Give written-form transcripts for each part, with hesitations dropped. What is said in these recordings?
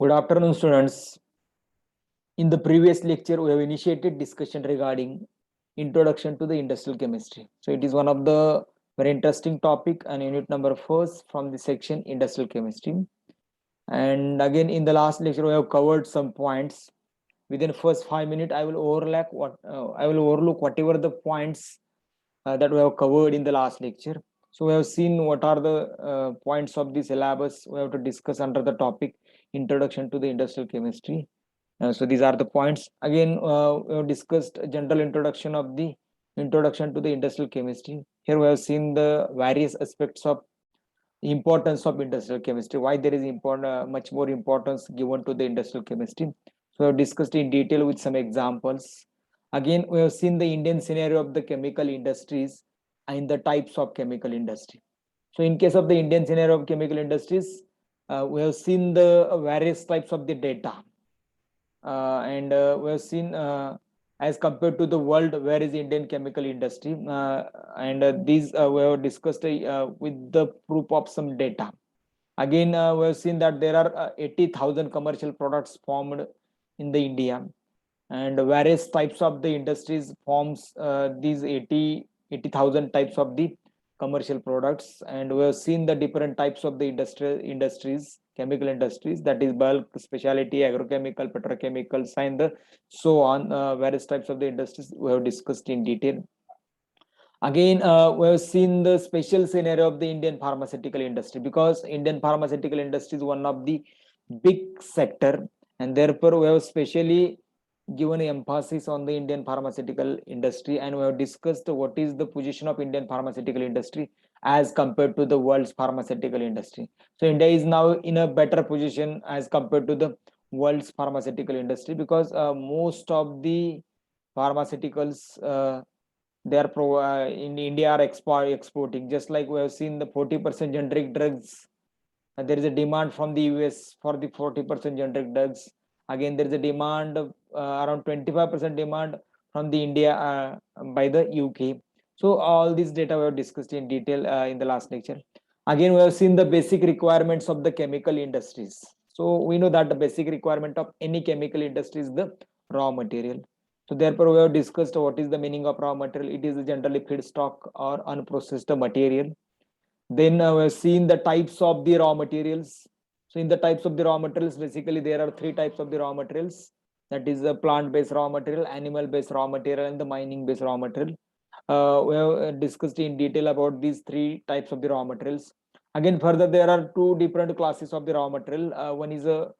Good afternoon, students. In the previous lecture, we have initiated discussion regarding introduction to the industrial chemistry. So it is one of the very interesting topic and unit number 4 from the section industrial chemistry. And again, in the last lecture, we have covered some points. Within first 5 minutes, I will overlook whatever the points that we have covered in the last lecture. So we have seen what are the points of the syllabus we have to discuss under the topic introduction to the industrial chemistry. So these are the points. Again, we have discussed a general introduction of the introduction to the industrial chemistry. Here we have seen the various aspects of importance of industrial chemistry, why there is much more importance given to the industrial chemistry. So we have discussed in detail with some examples. Again, we have seen the Indian scenario of the chemical industries and the types of chemical industry. So in case of the Indian scenario of chemical industries, we have seen the various types of the data. And we have seen as compared to the world, where is Indian chemical industry, and these we have discussed with the proof of some data. Again, we have seen that there are 80,000 commercial products formed in the India, and various types of the industries forms these 80,000 types of the commercial products. And we have seen the different types of the industries, chemical industries, that is bulk, specialty, agrochemical, petrochemicals, and so on. Various types of the industries we have discussed in detail. Again, we have seen the special scenario of the Indian pharmaceutical industry, because Indian pharmaceutical industry is one of the big sector, and therefore we have specially given emphasis on the Indian pharmaceutical industry, and we have discussed what is the position of Indian pharmaceutical industry as compared to the world's pharmaceutical industry. So India is now in a better position as compared to the world's pharmaceutical industry, because most of the pharmaceuticals they are in India are exporting. Just like we have seen the 40% generic drugs, there is a demand from the US for the 40% generic drugs. Again, there is a demand around 25% demand from the India by the UK. So all these data we have discussed in detail in the last lecture. Again, we have seen the basic requirements of the chemical industries. So we know that the basic requirement of any chemical industry is the raw material. So therefore, we have discussed what is the meaning of raw material. It is generally feedstock or unprocessed material. Then we have seen the types of the raw materials. So in the types of the raw materials, basically there are three types of the raw materials. That is the plant-based raw material, animal-based raw material, and the mining-based raw material. We have discussed in detail about these three types of the raw materials. Again, further, there are two different classes of the raw material. One is a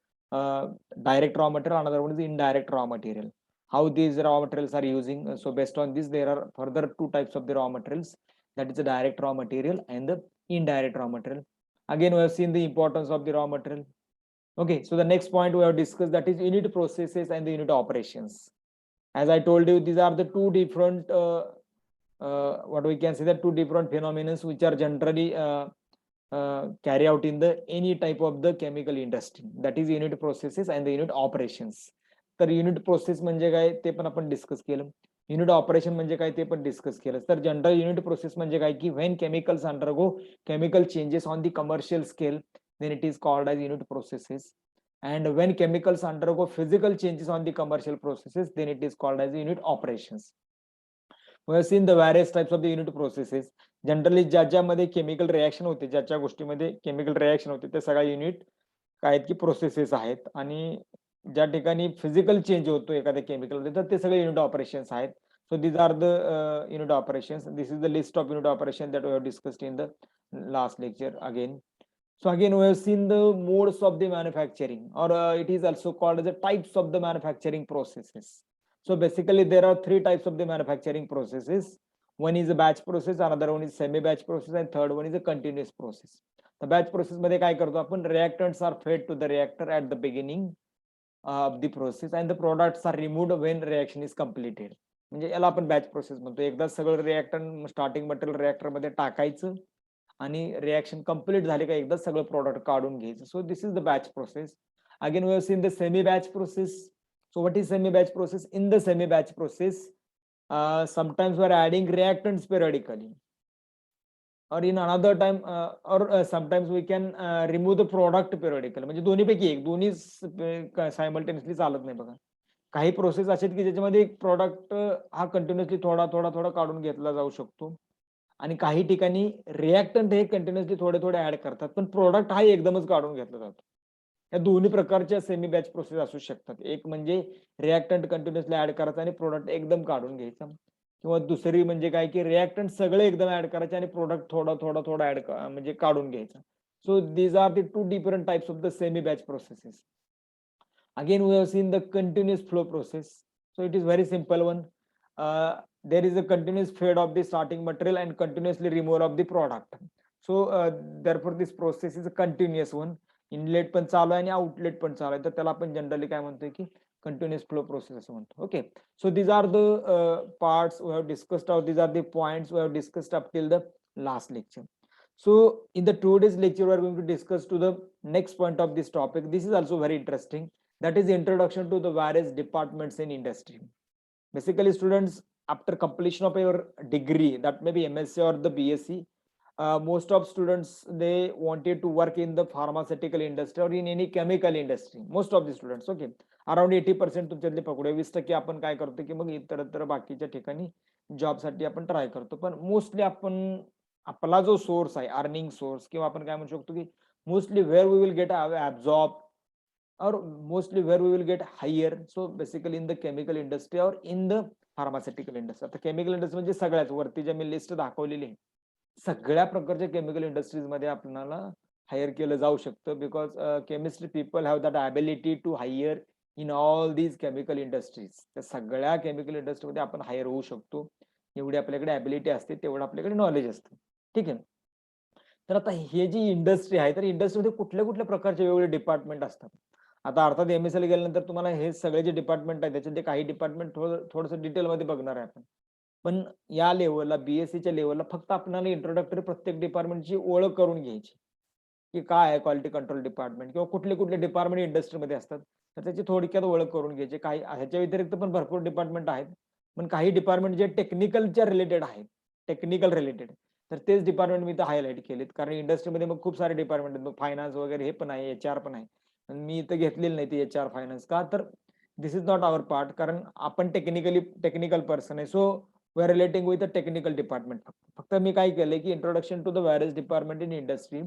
direct raw material, another one is indirect raw material. How these raw materials are using. So based on this, there are further two types of the raw materials. That is the direct raw material and the indirect raw material. Again, we have seen the importance of the raw material. Okay, so the next point we have discussed, that is unit processes and the unit operations. As I told you, these are the two different what we can say, that two different phenomena which are generally carry out in the any type of the chemical industry, that is unit processes and the unit operations. तर unit process म्हणजे काय ते पण आपण discuss केलं. Unit operation म्हणजे काय ते पण डिस्कस केलं. तर जनरल युनिट प्रोसेस म्हणजे काय की when chemicals undergo chemical changes on the commercial scale, then it is called as unit processes. And when chemicals undergo physical changes on the commercial processes, then it is called as unit operations. We have seen the various types of the unit processes. Generally ज्याच्यामध्ये chemical reaction होते, ज्याच्या गोष्टीमध्ये chemical reaction होते, ते सगळ्या unit काय आहेत की प्रोसेसेस आहेत. आणि ज्या ठिकाणी फिजिकल चेंज होतो एखाद्या केमिकल, तर ते सगळे युनिट ऑपरेशन्स आहेत. So these are the unit operations. This is the list of unit operation that we have discussed in the last lecture again. So again, we have seen the modes of the manufacturing, or it is also called as the types of the manufacturing processes. So basically, there are three types of the manufacturing processes. One is a batch process, another one is semi-batch process, and third one is a continuous process. The batch process मध्ये काय करतो आपण, reactants are fed to the reactor at the beginning of the process, and the products are removed when reaction is completed. म्हणजे याला आपण batch process म्हणतो. एकदा सगळं रिएक्टंट स्टार्टिंग मटेरियल रिएक्टर मध्ये टाकायचं आणि रिएक्शन कंप्लीट झाले का एकदा सगळं प्रोडक्ट काढून घ्यायचं. So this is the batch process. Again we have seen the semi batch process. So what is semi-batch process? In the semi-batch process, sometimes we are adding reactants periodically. or in another time or sometimes we can remove the product periodically. म्हणजे दोन्हीपैकी एक, दोन्ही simultaneously चालत नाही बघा. काही process अशा आहेत की ज्याच्यामध्ये एक प्रॉडक्ट हा कंटिन्युअसली थोडा थोडा थोडा काढून घेतला जाऊ शकतो आणि काही ठिकाणी रिॲक्टंट हे कंटिन्युअसली थोडे थोडे ऍड करतात, पण प्रोडक्ट हा एकदमच काढून घेतला जातो. या दोन्ही प्रकारच्या सेमी बॅच प्रोसेस असू शकतात. एक म्हणजे रिॲक्टंट कंटिन्युअसली ऍड करायचा आणि प्रोडक्ट एकदम काढून घ्यायचा, किंवा दुसरी म्हणजे काय की रिॲक्टंट सगळे एकदम ऍड करायचे आणि प्रोडक्ट थोडा थोडा थोडा ऍड म्हणजे काढून घ्यायचा. So these are the two different types of the semi batch processes. Again, we have seen the continuous flow process. So it is very simple one. There is a continuous fade of the starting material and continuously removal of the product. So therefore this process is a continuous one. Inlet पण चालू आहे आणि outlet पण चालू आहे, तर त्याला आपण जनरली काय म्हणतोय की continuous flow process असं म्हणतो. Okay, so these are the parts we have discussed, or these are the points we have discussed up till the last lecture. So in the today's lecture we are going to discuss to the next point of this topic. This is also very interesting, that is introduction to the various departments in industry. Basically students, after completion of your degree, that may be MSc or the BSc, most of students, they wanted to work in the pharmaceutical industry or in any chemical industry. Most of the students, okay, around 80% तुमच्यातले पकडूया, 20% आपण काय करतो की मग इतरत्र बाकीच्या ठिकाणी जॉबसाठी आपण ट्राय करतो. पण मोस्टली आपण आपला जो सोर्स आहे अर्निंग सोर्स, किंवा आपण काय म्हणू शकतो की mostly where we will get absorb or mostly where we will get higher. So basically in the chemical industry or in the pharmaceutical industry. आता केमिकल इंडस्ट्री म्हणजे सगळ्याच वरती जे मी लिस्ट दाखवलेली आहे, सगळ्या प्रकारच्या केमिकल इंडस्ट्रीज मध्ये आपल्याला हायर केलं जाऊ शकतं, because chemistry people have that ability to hire in all these chemical industries. त्या सगळ्या केमिकल इंडस्ट्रीमध्ये आपण हायर होऊ शकतो, एवढी आपल्याकडे ॲबिलिटी असते, तेवढं आपल्याकडे नॉलेज असतं. ठीक आहे. तर आता हे जी इंडस्ट्री आहे, तर इंडस्ट्रीमध्ये कुठल्या कुठल्या प्रकारचे वेगवेगळे डिपार्टमेंट असतात. आता अर्थात एमएसएल गेल्यानंतर तुम्हाला हे सगळे जे डिपार्टमेंट आहेत त्याच्यामध्ये काही डिपार्टमेंट थोडंसं डिटेलमध्ये बघणार आहे आपण. पण या लेवलला बीएससीच्या लेवलला फक्त आपल्याला इंट्रोडक्टरी प्रत्येक डिपार्टमेंटची ओळख करून घ्यायची, की काय आहे क्वालिटी कंट्रोल डिपार्टमेंट, किंवा कुठले कुठले डिपार्टमेंट इंडस्ट्रीमध्ये असतात, तर त्याची थोडक्यात ओळख करून घ्यायची. काही ह्याच्या व्यतिरिक्त पण भरपूर डिपार्टमेंट आहेत, पण काही डिपार्टमेंट जे टेक्निकलच्या रिलेटेड आहेत, टेक्निकल रिलेटेड, तर तेच डिपार्टमेंट मी इथं हायलाईट केलेत. कारण इंडस्ट्रीमध्ये मग खूप सारे डिपार्टमेंट आहेत, फायनान्स वगैरे हे पण आहे, HR पण आहे. मी इथं घेतलेलं नाही ते HR फायनान्स, का तर this is not our part, कारण आपण टेक्निकल पर्सन आहे. So we are relating with the technical department. फक्त मी काय केलंय की introduction to the various department in industry,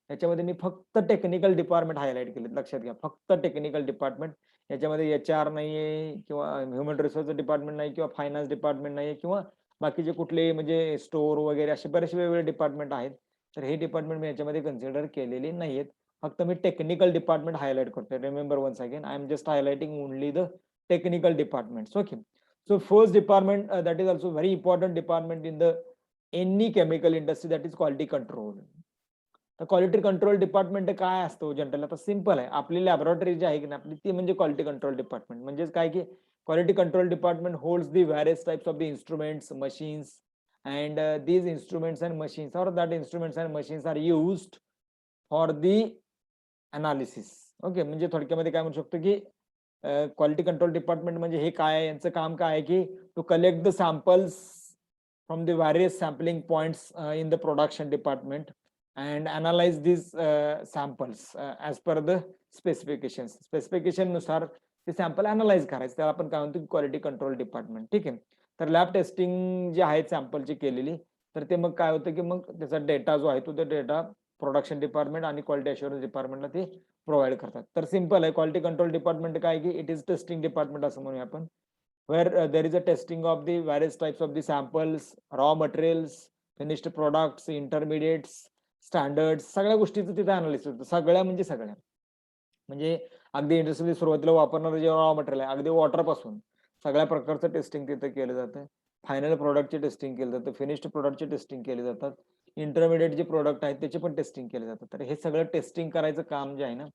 याच्यामध्ये मी फक्त टेक्निकल डिपार्टमेंट हायलाइट केलेत. लक्षात घ्या, फक्त टेक्निकल डिपार्टमेंट. याच्यामध्ये HR नाहीये, किंवा ह्युमन रिसोर्स डिपार्टमेंट नाही, किंवा फायनान्स डिपार्टमेंट नाहीये, किंवा बाकीचे कुठले म्हणजे स्टोअर वगैरे असे बरेचसे वेगवेगळे डिपार्टमेंट आहेत. तर हे डिपार्टमेंट मी याच्यामध्ये कन्सिडर केलेले नाहीयेत. फक्त मी टेक्निकल डिपार्टमेंट हायलाइट करतोय. Remember once again, I am just highlighting only the technical departments. Okay. So first department that is also very important department in the any chemical industry, that is quality control. तर quality control department काय असतो general? आता simple आहे, आपली laboratory जी आहे की आपली, ती म्हणजे क्वालिटी कंट्रोल डिपार्टमेंट. म्हणजेच काय की quality control department holds the various types of the instruments, machines, and these instruments and machines, or that instruments and machines are used for the analysis. Okay, म्हणजे थोडक्यामध्ये काय म्हणू शकतो की क्वालिटी कंट्रोल डिपार्टमेंट म्हणजे हे काय आहे, यांचं काम काय आहे की to collect the samples from the various sampling points in the production department and analyze these samples as per the specifications. Specification नुसार ते सॅम्पल अनालाइज करायचं, त्याला आपण काय म्हणतो क्वालिटी कंट्रोल डिपार्टमेंट. ठीक आहे. तर लॅब टेस्टिंग जे आहे सॅम्पलची केलेली, तर ते मग काय होतं की मग त्याचा डेटा जो आहे तो डेटा प्रोडक्शन डिपार्टमेंट आणि क्वालिटी अश्युरन्स डिपार्टमेंटला ते प्रोव्हाइड करतात. तर सिंपल आहे, क्वालिटी कंट्रोल डिपार्टमेंट काय की इट इज टेस्टिंग डिपार्टमेंट असं म्हणूया आपण, where there is a testing of the various types of the samples, raw materials, finished products, intermediates, standard, सगळ्या गोष्टीचं तिथे अनालिसिस होतं. सगळ्या म्हणजे सगळ्या, म्हणजे अगदी इंडस्ट्रीमध्ये सुरुवातीला वापरणारं जे रॉ मटेरियल आहे, अगदी वॉटर पासून सगळ्या प्रकारचं टेस्टिंग तिथे केलं जातं. फायनल प्रोडक्टचे टेस्टिंग केलं जातं, फिनिश्ड प्रोडक्टचे टेस्टिंग केले जातात, इंटरमिडिएट जे प्रोडक्ट आहेत त्याचे पण टेस्टिंग केले जातात. तर हे सगळं टेस्टिंग करायचं काम जे आहे ना,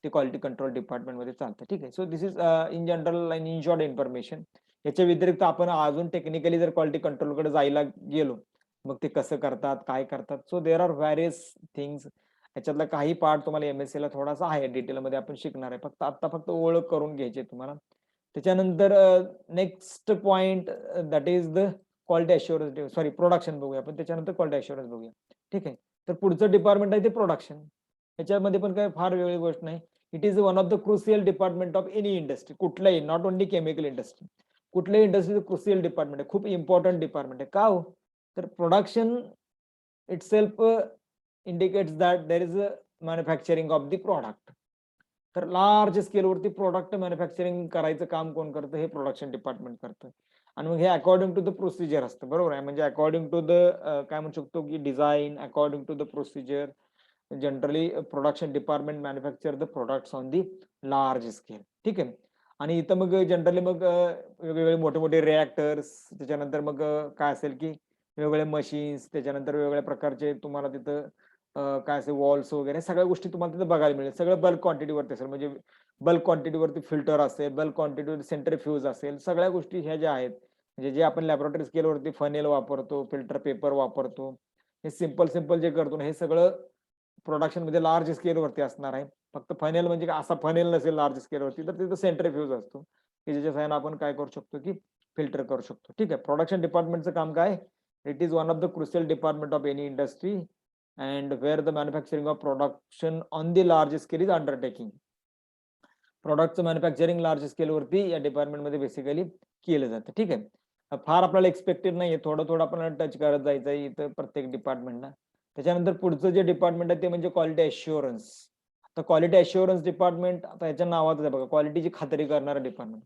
ते क्वालिटी कंट्रोल डिपार्टमेंटमध्ये चालतं. ठीक आहे. So this is in general in short information. याच्या व्यतिरिक्त आपण अजून टेक्निकली जर क्वालिटी कंट्रोलकडे जायला गेलो, मग ते कसं करतात, काय करतात, so there are various things. ह्याच्यातला काही पार्ट तुम्हाला एमएससी ला थोडासा आहे, डिटेलमध्ये आपण शिकणार आहे. फक्त ओळख करून घ्यायची तुम्हाला. त्याच्यानंतर next point that is the quality assurance, sorry production बघूया आपण, त्याच्यानंतर क्वालिटी अश्युरन्स बघूया. ठीक आहे. तर पुढचं डिपार्टमेंट आहे ते प्रोडक्शन. याच्यामध्ये पण काही फार वेगळी गोष्ट नाही. It is one of the crucial department of any industry. कुठल्याही, नॉट ओन्ली केमिकल इंडस्ट्री, कुठल्याही इंडस्ट्रीचं क्रुशियल डिपार्टमेंट आहे, खूप इम्पॉर्टंट डिपार्टमेंट आहे. का हो? तर production itself indicates that there is a manufacturing of the product. तर लार्ज स्केलवरती प्रोडक्ट मॅन्युफॅक्चरिंग करायचं काम कोण करतं? हे प्रोडक्शन डिपार्टमेंट करतं. आणि मग हे अकॉर्डिंग टू द प्रोसिजर असतं, बरोबर आहे. म्हणजे अकॉर्डिंग टू द काय म्हणू शकतो की design, according to the procedure, generally production department manufacture the products on the large scale. ठीक आहे. आणि इथं मग जनरली मग वेगवेगळे मोठे मोठे रिॲक्टर्स, त्याच्यानंतर मग काय असेल की वेगवेगळे मशीन्स, त्याच्यानंतर वेगवेगळ्या प्रकारचे तुम्हाला तिथं काय असेल वॉल्स वगैरे सगळ्या गोष्टी तुम्हाला तिथं बघायला मिळेल. सगळं बल्क क्वांटिटीवरती असेल, म्हणजे बल्क क्वांटिटीवरती फिल्टर असेल, बल्क क्वांटिटीवरती सेंट्रीफ्यूज असेल, सगळ्या गोष्टी ह्या ज्या आहेत, म्हणजे जे आपण लॅबोरेटरी स्केलवरती फनेल वापरतो, फिल्टर पेपर वापरतो, हे सिंपल सिंपल जे करतो ना, हे सगळं प्रोडक्शन मध्ये लार्ज स्केलवरती असणार आहे. फक्त फनेल म्हणजे असा फनेल नसेल लार्ज स्केलवरती, तर तिथं सेंट्रीफ्यूज असतो की ज्याच्या सहाय्याने आपण काय करू शकतो की फिल्टर करू शकतो. ठीक आहे. प्रोडक्शन डिपार्टमेंटचं काम काय? It is one of the crucial department of any industry and where the manufacturing of production on the large scale is undertaking. प्रोडक्टचं मॅन्युफॅक्चरिंग लार्ज स्केलवरती या डिपार्टमेंटमध्ये बेसिकली केलं जातं. ठीक आहे. फार आपल्याला एक्सपेक्टेड नाहीये, थोडं थोडं आपल्याला टच करत जायचं आहे इथं प्रत्येक डिपार्टमेंटला. त्याच्यानंतर पुढचं जे डिपार्टमेंट आहे ते म्हणजे क्वालिटी अश्युरन्स. तर क्वालिटी अश्युरन्स डिपार्टमेंट आता याच्या नावातच आहे बघा, क्वालिटीची खात्री करणारं डिपार्टमेंट,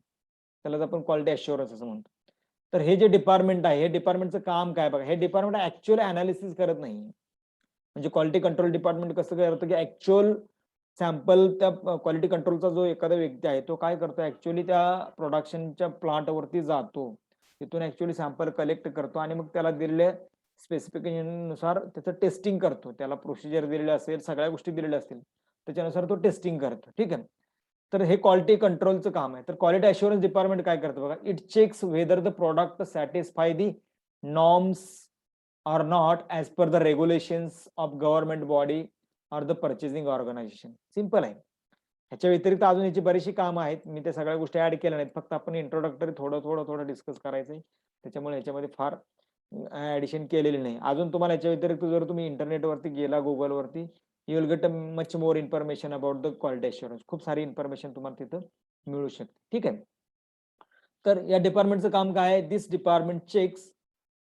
त्यालाच आपण क्वालिटी अश्युरन्स असं म्हणतो. तर हे जे डिपार्टमेंट आहे, हे डिपार्टमेंटचं काम काय बघा, हे डिपार्टमेंट ऍक्च्युअली अनालिसिस करत नाही. म्हणजे क्वालिटी कंट्रोल डिपार्टमेंट कसं करतं की ऍक्च्युअल सॅम्पल, त्या क्वालिटी कंट्रोलचा जो एखादा व्यक्ती आहे तो काय करतो, ऍक्च्युअली त्या प्रोडक्शनच्या प्लांटवरती जातो, तिथून ऍक्च्युअली सॅम्पल कलेक्ट करतो आणि मग त्याला दिलेल्या स्पेसिफिकेशन नुसार त्याचं टेस्टिंग करतो. त्याला प्रोसिजर दिलेले असेल, सगळ्या गोष्टी दिलेल्या असतील, त्याच्यानुसार तो टेस्टिंग करतो. ठीक आहे. तर हे क्वालिटी कंट्रोलचं काम आहे. तर क्वालिटी अश्युरन्स डिपार्टमेंट काय करतं बघा, it checks whether the product satisfy the norms or not as per the regulations of government body or the purchasing organization. Simple आहे. ह्याच्या व्यतिरिक्त अजून याची बरीचशी कामं आहेत. मी त्या सगळ्या गोष्टी ऍड केल्या नाहीत. फक्त आपण इंट्रोडक्टरी थोडं थोडं थोडं डिस्कस करायचंय. त्याच्यामुळे ह्याच्यामध्ये फार ऍडिशन केलेली नाही. अजून तुम्हाला याच्या व्यतिरिक्त जर तुम्ही इंटरनेटवरती गेला, गुगलवरती, you will get a much more information about the quality assurance. खूप सारी इन्फॉर्मेशन तुम्हाला तिथं मिळू शकते. ठीक आहे. तर या डिपार्टमेंटचं काम काय आहे? This department checks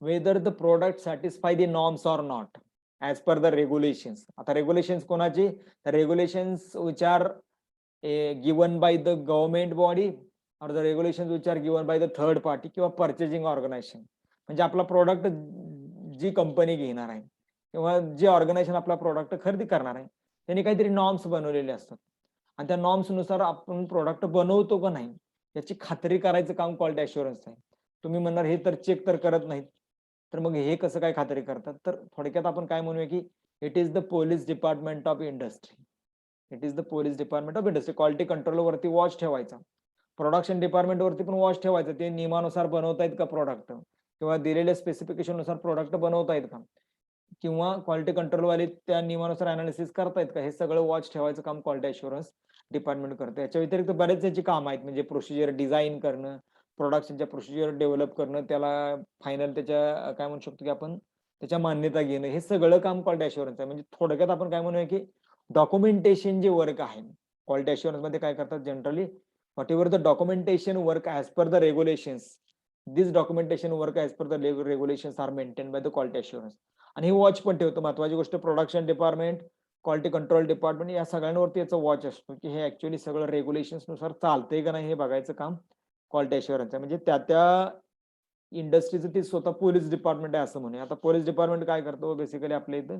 whether the product satisfy the norms or not as per the regulations. आता रेग्युलेशन्स कोणाची? Regulations which are given by the government body or the regulations which are given by the third party किंवा purchasing organization. म्हणजे आपला product जी company घेणार आहे किंवा जे organisation आपला प्रोडक्ट खरेदी करणार आहे, त्यांनी काहीतरी नॉर्म्स बनवलेले असतात आणि त्या नॉर्म्स नुसार आपण प्रोडक्ट बनवतो का नाही याची खात्री करायचं काम क्वालिटी अश्युरन्स आहे. तुम्ही म्हणणार हे तर चेक तर करत नाहीत, तर मग हे कसं काय खात्री करतात? तर थोडक्यात आपण काय म्हणूया की it is the police department of industry. It is the police department of industry. Quality कंट्रोलवरती वॉच ठेवायचा, प्रोडक्शन डिपार्टमेंट वरती पण वॉच ठेवायचं, ते नियमानुसार बनवतायत का प्रोडक्ट किंवा दिलेल्या स्पेसिफिकेशन नुसार प्रोडक्ट बनवतायत का, किंवा क्वालिटी कंट्रोलवाले त्या नियमानुसार अनालिसिस करतायत का, हे सगळं वॉच ठेवायचं काम क्वालिटी अश्युरन्स डिपार्टमेंट करतं. याच्या व्यतिरिक्त बरेच याची काम आहेत, म्हणजे प्रोसिजर डिझाईन करणं, प्रोडक्शनच्या प्रोसिजर डेव्हलप करणं, त्याला फायनल त्याच्या काय म्हणू शकतो की आपण त्याच्या मान्यता घेणं, हे सगळं काम क्वालिटी अश्युरन्स आहे. म्हणजे थोडक्यात आपण काय म्हणूया की डॉक्युमेंटेशन जे वर्क आहे क्वालिटी अश्युरन्स मध्ये काय करतात generally, whatever the documentation work as per the regulations, this documentation work as per the regulations are maintain by the quality assurance. आणि हे वॉच पण ठेवतो. महत्वाची गोष्ट, production department, quality control department या सगळ्यांवरती याचा वॉच असतो की हे ऍक्च्युअली सगळं रेग्युलेशन्स नुसार चालतंय का नाही हे बघायचं काम क्वालिटी अश्युरन्स आहे. म्हणजे त्या इंडस्ट्रीचं ते स्वतः पोलीस डिपार्टमेंट आहे असं म्हणूया. आता पोलीस डिपार्टमेंट काय करतो बेसिकली आपल्या इथं,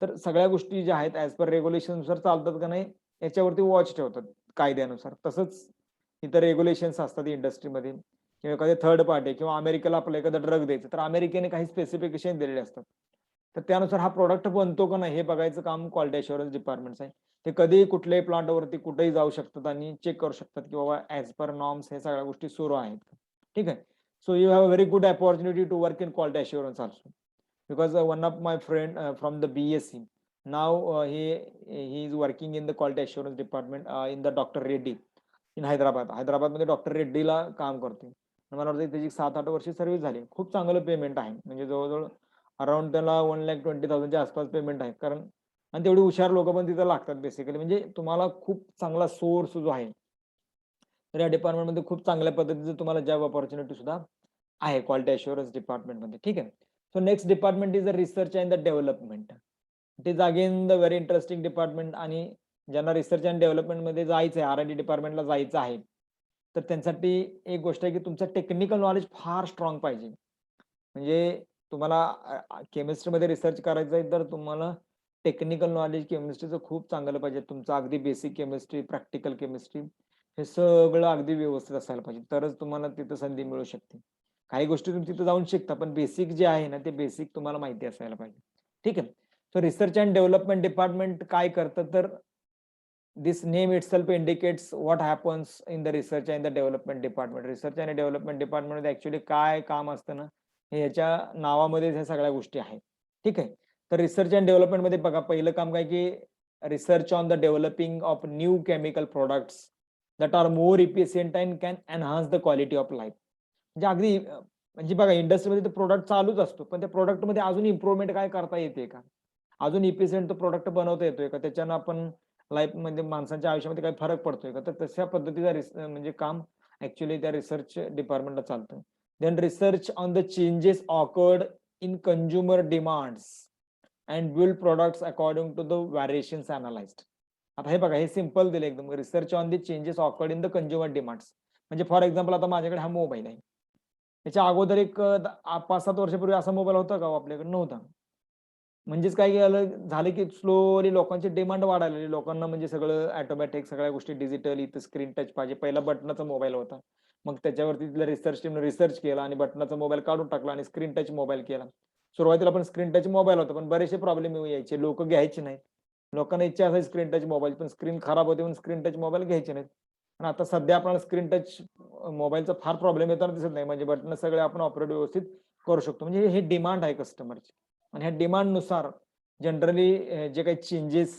तर सगळ्या गोष्टी ज्या आहेत ऍज पर रेग्युलेशन नुसार चालतात का नाही याच्यावरती वॉच ठेवतात कायद्यानुसार. तसंच इतर रेग्युलेशन्स असतात इंडस्ट्रीमध्ये, किंवा एखादी थर्ड पार्टी किंवा अमेरिकेला आपल्याला एखादा ड्रग द्यायचं, तर अमेरिकेने काही स्पेसिफिकेशन दिलेले असतात, तर त्यानुसार हा प्रोडक्ट बनतो का नाही हे बघायचं काम क्वालिटी अश्युरन्स डिपार्टमेंट आहे. ते कधीही कुठल्याही प्लांटवरती कुठेही जाऊ शकतात आणि चेक करू शकतात की बाबा ऍज पर नॉर्म्स हे सगळ्या गोष्टी सुरू आहेत. ठीक आहे. So you have a very good opportunity to work in quality assurance also, because one of my friend from the BSc, now he is working in the quality assurance department in the Dr. Reddy in Hyderabad मध्ये doctor रेड्डीला काम करते. मला वाटतं त्याची 7-8 वर्ष service झाली. खूप चांगलं पेमेंट आहे, म्हणजे जवळजवळ अराउंड त्याला 1,20,000च्या आसपास पेमेंट आहे. कारण आणि तेवढी हुशार लोक पण तिथं लागतात बेसिकली. म्हणजे तुम्हाला खूप चांगला सोर्स जो आहे, तर या डिपार्टमेंटमध्ये खूप चांगल्या पद्धतीचं तुम्हाला जॉब अपॉर्च्युनिटी सुद्धा आहे क्वालिटी अश्युरन्स डिपार्टमेंटमध्ये. ठीक आहे. So next department is the research and the development. It is again the very interesting department. आणि ज्यांना रिसर्च अँड डेव्हलपमेंटमध्ये जायचं आहे, R&D डिपार्टमेंटला जायचं आहे, तर त्यांच्यासाठी एक गोष्ट आहे की तुमचं टेक्निकल नॉलेज फार स्ट्रॉंग पाहिजे. म्हणजे तुम्हाला केमिस्ट्रीमध्ये रिसर्च करायचं आहे, तर तुम्हाला टेक्निकल नॉलेज केमिस्ट्रीचं खूप चांगलं पाहिजे. तुमचं अगदी बेसिक केमिस्ट्री, प्रॅक्टिकल केमिस्ट्री हे सगळं अगदी व्यवस्थित असायला पाहिजे. तरच तुम्हाला तिथं संधी मिळू शकते. काही गोष्टी तुम्ही तिथं जाऊन शिकता, पण बेसिक जे आहे ना, ते बेसिक तुम्हाला माहिती असायला पाहिजे. ठीक आहे. So research and development department काय करतं, तर this name itself indicates what happens in the research and the development department. Research आणि डेव्हलपमेंट डिपार्टमेंट मध्ये ऍक्च्युली काय काम असतं ना, हे याच्या नावामध्ये ह्या सगळ्या गोष्टी आहेत. ठीक आहे. तर रिसर्च अँड डेव्हलपमेंट मध्ये बघा, पहिलं काम काय की research on the developing of new chemical products that are more efficient and can enhance the quality of life. म्हणजे अगदी म्हणजे बघा, इंडस्ट्रीमध्ये प्रोडक्ट चालूच असतो, पण त्या प्रोडक्टमध्ये अजून इम्प्रूव्हमेंट काय करता येते का, अजून इफिशियंट तो प्रोडक्ट बनवता येतोय का, त्याच्यानं आपण लाईफ म्हणजे माणसाच्या आयुष्यामध्ये काही फरक पडतोय का, तर तशा पद्धतीचा म्हणजे काम ऍक्च्युली त्या रिसर्च डिपार्टमेंटला चालतं. Then research on the changes occurred in consumer demands and build products according to the variations analyzed. आता हे बघा, हे सिंपल दिले एकदम. Research on the changes occurred in the consumer demands म्हणजे फॉर एक्झाम्पल, आता माझ्याकडे हा मोबाईल आहे. त्याच्या अगोदर एक 5-7 वर्षापूर्वी असा मोबाईल होता का आपल्याकडे? नव्हता. म्हणजेच काय झालं की स्लोली लोकांची डिमांड वाढायला लागली. लोकांना म्हणजे सगळं ऑटोमॅटिक, सगळ्या गोष्टी डिजिटल, इथं स्क्रीन टच पाहिजे. पहिला बटनाचा मोबाईल होता. मग त्याच्यावरती तिथल्या रिसर्च टीमने रिसर्च केला आणि बटनाचा मोबाईल काढून टाकला आणि स्क्रीन टच मोबाईल केला. सुरुवातीला पण स्क्रीन टच मोबाईल होता, पण बरेचसे प्रॉब्लेम यायचे. लोक घ्यायचे नाहीत. लोकांना इच्छा असायची स्क्रीन टच मोबाईल, पण स्क्रीन खराब होते म्हणून स्क्रीन टच मोबाईल घ्यायचे नाहीत. पण आता सध्या आपल्याला स्क्रीन टच मोबाईलचा फार प्रॉब्लेम येताना दिसत नाही. म्हणजे बटन सगळे आपण ऑपरेट व्यवस्थित करू शकतो. म्हणजे हे डिमांड आहे कस्टमरची. आणि ह्या डिमांडनुसार जनरली जे काही चेंजेस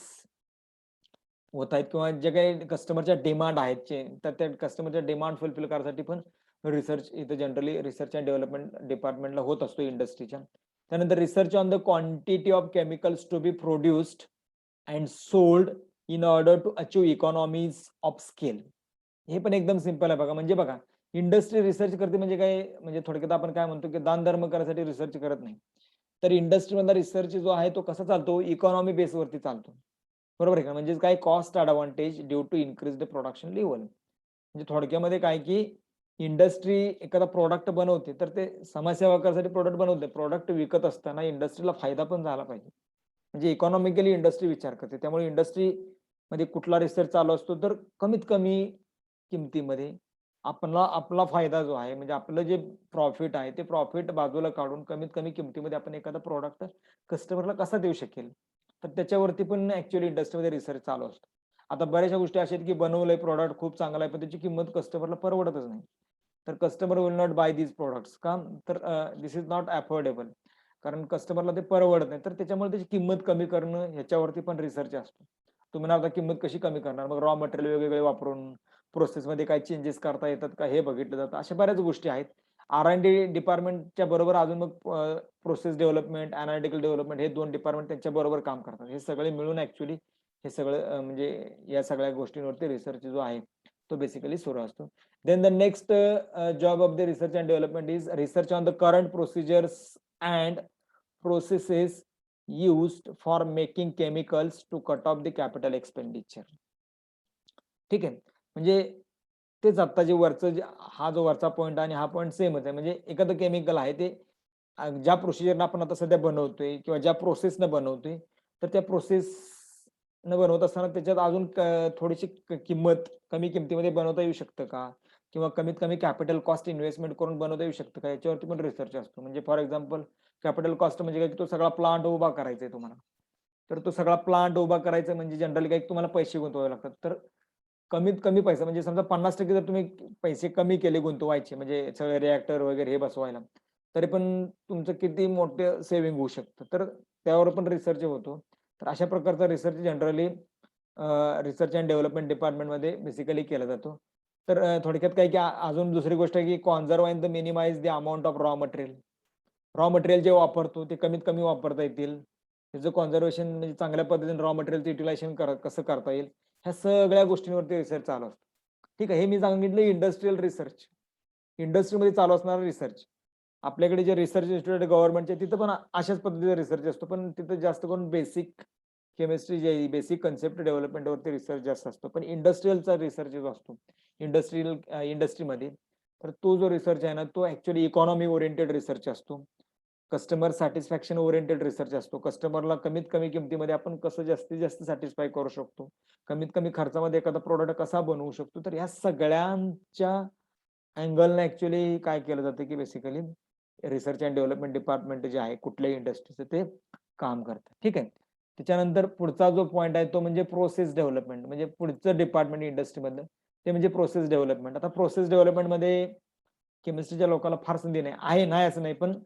होत आहेत किंवा जे काही कस्टमरच्या डिमांड आहेत, तर त्या कस्टमरच्या डिमांड फुलफिल करण्यासाठी पण रिसर्च इथं जनरली रिसर्च अँड डेव्हलपमेंट डिपार्टमेंटला होत असतो इंडस्ट्रीच्या. त्यानंतर research on the quantity of chemicals to be produced and sold in order to achieve economies of scale. हे पण एकदम सिंपल आहे बघा. म्हणजे बघा, इंडस्ट्री रिसर्च करते म्हणजे काय, म्हणजे थोडक्यात आपण काय म्हणतो की दान धर्म करायसाठी रिसर्च करत नाही. तर इंडस्ट्रीमधला रिसर्च जो आहे तो कसा चालतो, इकॉनॉमी बेसवरती चालतो. बरोबर आहे का? म्हणजे काय, cost advantage due to increase the production level. म्हणजे थोडक्यामध्ये काय की इंडस्ट्री एखादा प्रोडक्ट बनवते, तर ते समाजसेवा करण्यासाठी प्रोडक्ट बनवते. प्रोडक्ट विकत असताना इंडस्ट्रीला फायदा पण झाला पाहिजे. म्हणजे इकॉनॉमिकली इंडस्ट्री विचार करते. त्यामुळे इंडस्ट्री मध्ये कुठला रिसर्च चालू असतो, तर कमीत कमी किमतीमध्ये आपला आपला फायदा जो आहे, म्हणजे आपलं जे प्रॉफिट आहे, ते प्रॉफिट बाजूला काढून कमीत कमी किमतीमध्ये आपण एखादा प्रॉडक्ट कस्टमरला कसा देऊ शकेल, तर त्याच्यावरती पण ऍक्च्युअली इंडस्ट्रीमध्ये रिसर्च चालू असतो. आता बऱ्याचशा गोष्टी अशा आहेत की बनवलंय प्रॉडक्ट खूप चांगला आहे, पण त्याची किंमत कस्टमरला परवडतच नाही. तर customer will not buy these products का, तर दिस इज नॉट अफोर्डेबल. कारण कस्टमरला ते परवडत नाही, तर त्याच्यामुळे त्याची किंमत कमी करणं ह्याच्यावरती पण रिसर्च असतो. तुम्ही आता किंमत कशी कमी करणार, मग रॉ मटेरियल वेगवेगळे वापरून प्रोसेसमध्ये काय चेंजेस करता येतात का, हे बघितलं जातं. अशा बऱ्याच गोष्टी आहेत. R&D डिपार्टमेंटच्या बरोबर अजून मग प्रोसेस डेव्हलपमेंट, अनालिटिकल डेव्हलपमेंट हे 2 डिपार्टमेंट त्यांच्या बरोबर काम करतात. हे सगळे मिळून ऍक्च्युअली हे सगळं म्हणजे या सगळ्या गोष्टींवरती रिसर्च जो आहे तो बेसिकली सुरू असतो. Then the next job of the research and development is research on the current procedures and processes used for making chemicals to cut off the capital expenditure. ठीक आहे. म्हणजे तेच आता जे वरचं हा जो वरचा पॉईंट आणि हा पॉईंट सेमच आहे. म्हणजे एखादं केमिकल आहे ते ज्या प्रोसिजरनं आपण आता सध्या बनवतोय किंवा ज्या प्रोसेसनं बनवतोय, तर त्या प्रोसेसनं बनवत असताना त्याच्यात अजून थोडीशी किंमत कमी किमतीमध्ये बनवता येऊ शकतं का? किंवा कमीत कमी कॅपिटल कॉस्ट इन्व्हेस्टमेंट करून बनवता येऊ शकतं का? याच्यावरती पण रिसर्च असतो. म्हणजे फॉर एक्झाम्पल कॅपिटल कॉस्ट म्हणजे काय, की तो सगळा प्लांट उभा करायचा आहे तुम्हाला. तर तो सगळा प्लांट उभा करायचा म्हणजे जनरली काही तुम्हाला पैसे गुंतवावे लागतात. तर कमीत कमी पैसा म्हणजे समजा 50% जर तुम्ही पैसे कमी केले गुंतवायचे, म्हणजे सगळे रिएक्टर वगैरे हे बसवायला, तरी पण तुमचं किती मोठं सेव्हिंग होऊ शकतं. तर त्यावर पण रिसर्च होतो. तर अशा प्रकारचा research generally research and development डिपार्टमेंटमध्ये बेसिकली केला जातो. तर थोडक्यात काय की अजून दुसरी गोष्ट आहे की conserve and the minimize the amount of raw material. Raw material जे वापरतो ते कमीत कमी वापरता येतील, त्याचं कॉन्झर्वेशन म्हणजे चांगल्या पद्धतीने रॉ मटेरियलचं युटिलायझेशन कसं करता येईल, ह्या सगळ्या गोष्टींवरती रिसर्च चालू असतो. ठीक आहे, हे मी सांगितलं इंडस्ट्रियल रिसर्च, इंडस्ट्रीमध्ये चालू असणारा रिसर्च. आपल्याकडे जे रिसर्च इन्स्टिट्यूट गव्हर्नमेंटचे तिथं पण अशाच पद्धतीचा रिसर्च असतो, पण तिथं जास्त करून बेसिक केमिस्ट्री जे आहे, बेसिक कन्सेप्ट डेव्हलपमेंटवरती रिसर्च जास्त असतो. पण इंडस्ट्रियलचा रिसर्च जो असतो इंडस्ट्रीमध्ये, तर तो जो रिसर्च आहे ना, तो ऍक्च्युअली इकॉनॉमी ओरिएंटेड रिसर्च असतो. कस्टमर सॅटिस्फॅक्शन ओरिएंटेड रिसर्च असतो. कस्टमरला कमीत कमी किमतीमध्ये आपण कसं जास्तीत जास्त सॅटिस्फाय करू शकतो, कमीत कमी खर्चामध्ये एखादा प्रोडक्ट कसा बनवू शकतो. तर ह्या सगळ्यांच्या अँगलने ऍक्च्युअली काय केलं जातं, की basically research and development department जे आहे कुठल्याही इंडस्ट्रीचं ते काम करतं. ठीक आहे. त्याच्यानंतर पुढचा जो पॉईंट आहे तो म्हणजे प्रोसेस डेव्हलपमेंट, म्हणजे पुढचं डिपार्टमेंट इंडस्ट्रीमधलं ते म्हणजे प्रोसेस डेव्हलपमेंट. आता प्रोसेस डेव्हलपमेंटमध्ये केमिस्ट्रीच्या लोकांना फार संधी नाही आहे, नाही असं नाही, पण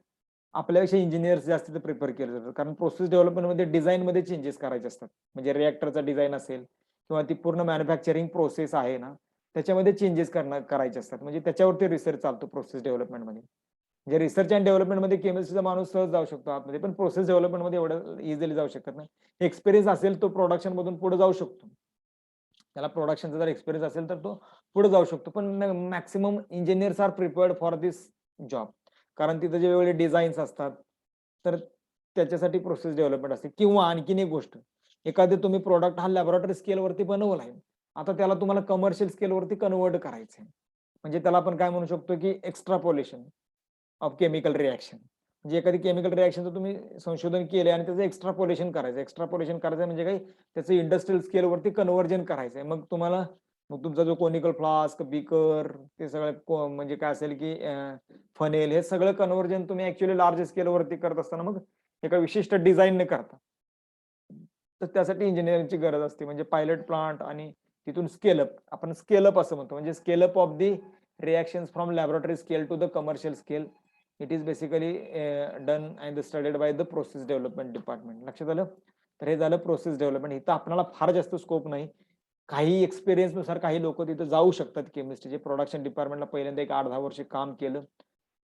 आपल्यापेक्षा इंजिनियर्स जास्त प्रिफर केलं जातं. कारण प्रोसेस डेव्हलपमेंटमध्ये डिझाईनमध्ये चेंजेस करायचे असतात. म्हणजे रिएक्टरचा डिझाईन असेल किंवा ती पूर्ण मॅन्युफॅक्चरिंग प्रोसेस आहे ना, त्याच्यामध्ये चेंजेस करायचे असतात. म्हणजे त्याच्यावरती रिसर्च चालतो प्रोसेस डेव्हलपमेंटमध्ये. म्हणजे रिसर्च अँड डेव्हलपमेंटमध्ये केमिस्ट्रीचा माणूस सहज जाऊ शकतो आतमध्ये, पण प्रोसेस डेव्हलपमेंटमध्ये एवढं इझिली जाऊ शकत नाही. एक्सपिरियन्स असेल तो प्रोडक्शन मधून पुढे जाऊ शकतो. त्याला प्रोडक्शनचा जर एक्सपिरियन्स असेल तर तो पुढे जाऊ शकतो. पण maximum engineers are prepared for this job. कारण तिथे जे वेगवेगळे डिझाईन्स असतात, तर त्याच्यासाठी प्रोसेस डेव्हलपमेंट असते. किंवा आणखीन एक गोष्ट, एखादे तुम्ही प्रोडक्ट हा लॅबोरेटरी स्केलवरती बनवला आहे, आता त्याला तुम्हाला कमर्शियल स्केलवरती कन्वर्ट करायचं आहे. म्हणजे त्याला आपण काय म्हणू शकतो, की एक्स्ट्रापोलेशन ऑफ केमिकल रिएक्शन. म्हणजे एखादी केमिकल रिएक्शनचं तुम्ही संशोधन केले आणि त्याचं एक्स्ट्रापोलेशन करायचं. एक्स्ट्रापोलेशन करायचं म्हणजे काय, त्याचं इंडस्ट्रियल स्केलवरती कन्व्हर्जन करायचं आहे. मग तुमचा जो कोनिकल फ्लास्क, बीकर, ते सगळं म्हणजे काय असेल, की फनेल, हे सगळं कन्व्हर्जन तुम्ही ऍक्च्युअली लार्ज स्केलवरती करत असताना मग एका विशिष्ट डिझाईनने करता. तर त्यासाठी इंजिनिअरिंगची गरज असते. म्हणजे पायलट प्लांट आणि तिथून स्केलअप, आपण स्केलअप असं म्हणतो. म्हणजे scale up of the reactions from laboratory scale to the commercial scale. It is basically done and studied by the process development department. लक्षात आलं? तर हे झालं प्रोसेस डेव्हलपमेंट. इथं आपल्याला फार जास्त स्कोप नाही. काही एक्सपिरियन्स नुसार काही लोक तिथे जाऊ शकतात. केमिस्ट्रीचे प्रोडक्शन डिपार्टमेंटला पहिल्यांदा 1-8-10 वर्ष काम केलं,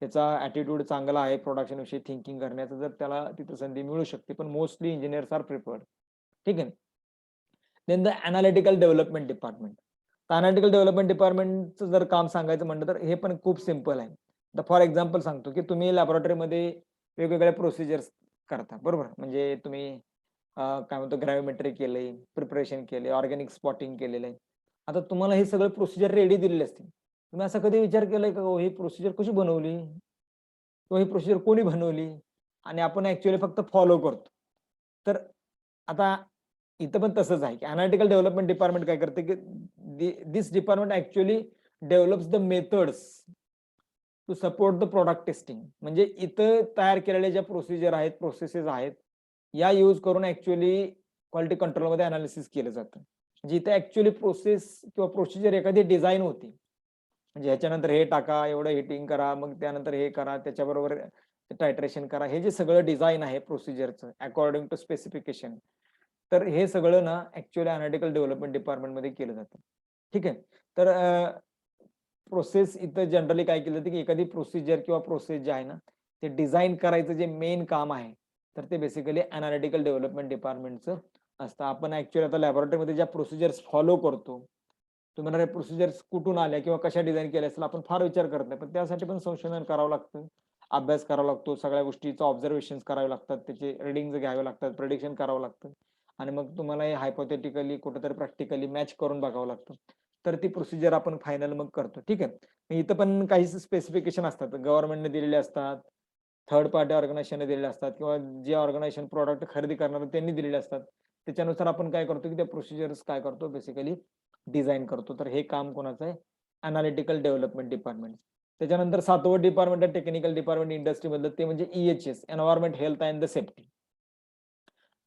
त्याचा ॲटिट्यूड चांगला आहे प्रोडक्शन विषयी थिंकिंग करण्याचं, जर त्याला तिथे संधी मिळू शकते. पण मोस्टली इंजिनियर्स आर प्रिफर्ड. ठीक आहे. Then the analytical development department. Analytical development डिपार्टमेंटचं जर काम सांगायचं म्हणलं तर हे पण खूप सिम्पल आहे. तर फॉर एक्झाम्पल सांगतो, की तुम्ही लॅबोरेटरीमध्ये वेगवेगळ्या प्रोसिजर्स करता, बरोबर? म्हणजे तुम्ही काय म्हणतो, ग्रॅव्हिमेट्री केलंय, प्रिपरेशन केले, ऑर्गॅनिक स्पॉटिंग केलेलं आहे. आता तुम्हाला हे सगळं प्रोसिजर रेडी दिलेले असतील. तुम्ही असा कधी विचार केलाय का, ही प्रोसिजर कशी बनवली? किंवा ही प्रोसिजर कोणी बनवली? आणि आपण ऍक्च्युअली फक्त फॉलो करतो. तर आता इथं पण तसंच आहे, की अनालिटिकल डेव्हलपमेंट डिपार्टमेंट काय करते, की this department actually develops the methods to support the product testing. म्हणजे इथं तयार केलेल्या ज्या प्रोसिजर आहेत, प्रोसेसेस आहेत, या यूज करून ऍक्च्युअली क्वालिटी कंट्रोलमध्ये अनालिसिस केलं जातं. म्हणजे इथे ऍक्च्युअली प्रोसेस किंवा प्रोसिजर एखादी डिझाईन होती. म्हणजे ह्याच्यानंतर हे टाका, एवढं हिटिंग करा, मग त्यानंतर हे करा, त्याच्याबरोबर टायट्रेशन करा. हे जे सगळं डिझाईन आहे प्रोसिजरचं अकॉर्डिंग टू स्पेसिफिकेशन, तर हे सगळं ना ऍक्च्युअली अनालिटिकल डेव्हलपमेंट डिपार्टमेंटमध्ये केलं जातं. ठीक आहे. तर प्रोसेस इथं जनरली काय केलं जातं, की एखादी प्रोसिजर किंवा प्रोसेस जे आहे ना, ते डिझाइन करायचं जे मेन काम आहे, तर ते बेसिकली अनालिटिकल डेव्हलपमेंट डिपार्टमेंटचं असतं. आपण ऍक्च्युअली आता लॅबोरेटरीमध्ये ज्या प्रोसिजर्स फॉलो करतो, तुम्हाला प्रोसिजर्स कुठून आल्या किंवा कशा डिझाइन केल्या असेल आपण फार विचार करत नाही. पण त्यासाठी पण संशोधन करावं लागतं, अभ्यास करावा लागतो, सगळ्या गोष्टीचं ऑब्झर्वेशन्स करावे लागतात, त्याचे रीडिंग्ज घ्यावे लागतात, प्रिडिक्शन करावं लागतं आणि मग तुम्हाला हे हायपोथेटिकली कुठेतरी प्रॅक्टिकली मॅच करून बघावं लागतं. तर ती प्रोसिजर आपण फायनल मग करतो. ठीक आहे. इथं पण काही स्पेसिफिकेशन असतात, गव्हर्नमेंटने दिलेले असतात, थर्ड पार्टी ऑर्गनायझेशनने दिलेले असतात किंवा जे ऑर्गनायझेशन प्रॉडक्ट खरेदी करणार त्यांनी दिलेले असतात. त्याच्यानुसार आपण काय करतो, की त्या प्रोसिजर्स काय करतो, बेसिकली डिझाइन करतो. तर हे काम कोणाचं आहे? Analytical development department. त्याच्यानंतर 7वं डिपार्टमेंट आहे टेक्निकल डिपार्टमेंट इंडस्ट्रीमधलं, ते म्हणजे EHS, environment health and the safety.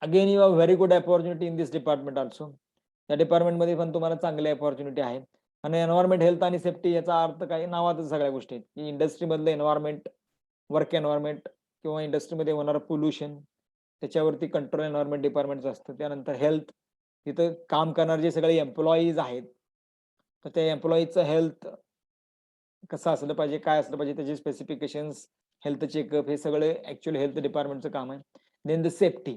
Again you have very good opportunity in this department also. या डिपार्टमेंटमध्ये पण तुम्हाला चांगली अपॉर्च्युनिटी आहे. आणि एन्व्हायरमेंट हेल्थ आणि सेफ्टी याचा अर्थ काय, नावातच सगळ्या गोष्टी आहेत, की इंडस्ट्रीमधलं एन्व्हायरमेंट, वर्क एन्व्हायरमेंट किंवा इंडस्ट्रीमध्ये होणारं पोल्युशन, त्याच्यावरती कंट्रोल एन्व्हायरमेंट डिपार्टमेंटचं असतं. त्यानंतर हेल्थ, तिथं काम करणारे जे सगळे एम्प्लॉईज आहेत, तर त्या एम्प्लॉईजचं हेल्थ कसं असलं पाहिजे, काय असलं पाहिजे, त्याचे स्पेसिफिकेशन्स हेल्थ चेकअप, हे सगळे ऍक्च्युअली हेल्थ डिपार्टमेंटचं काम आहे. देन द सेफ्टी,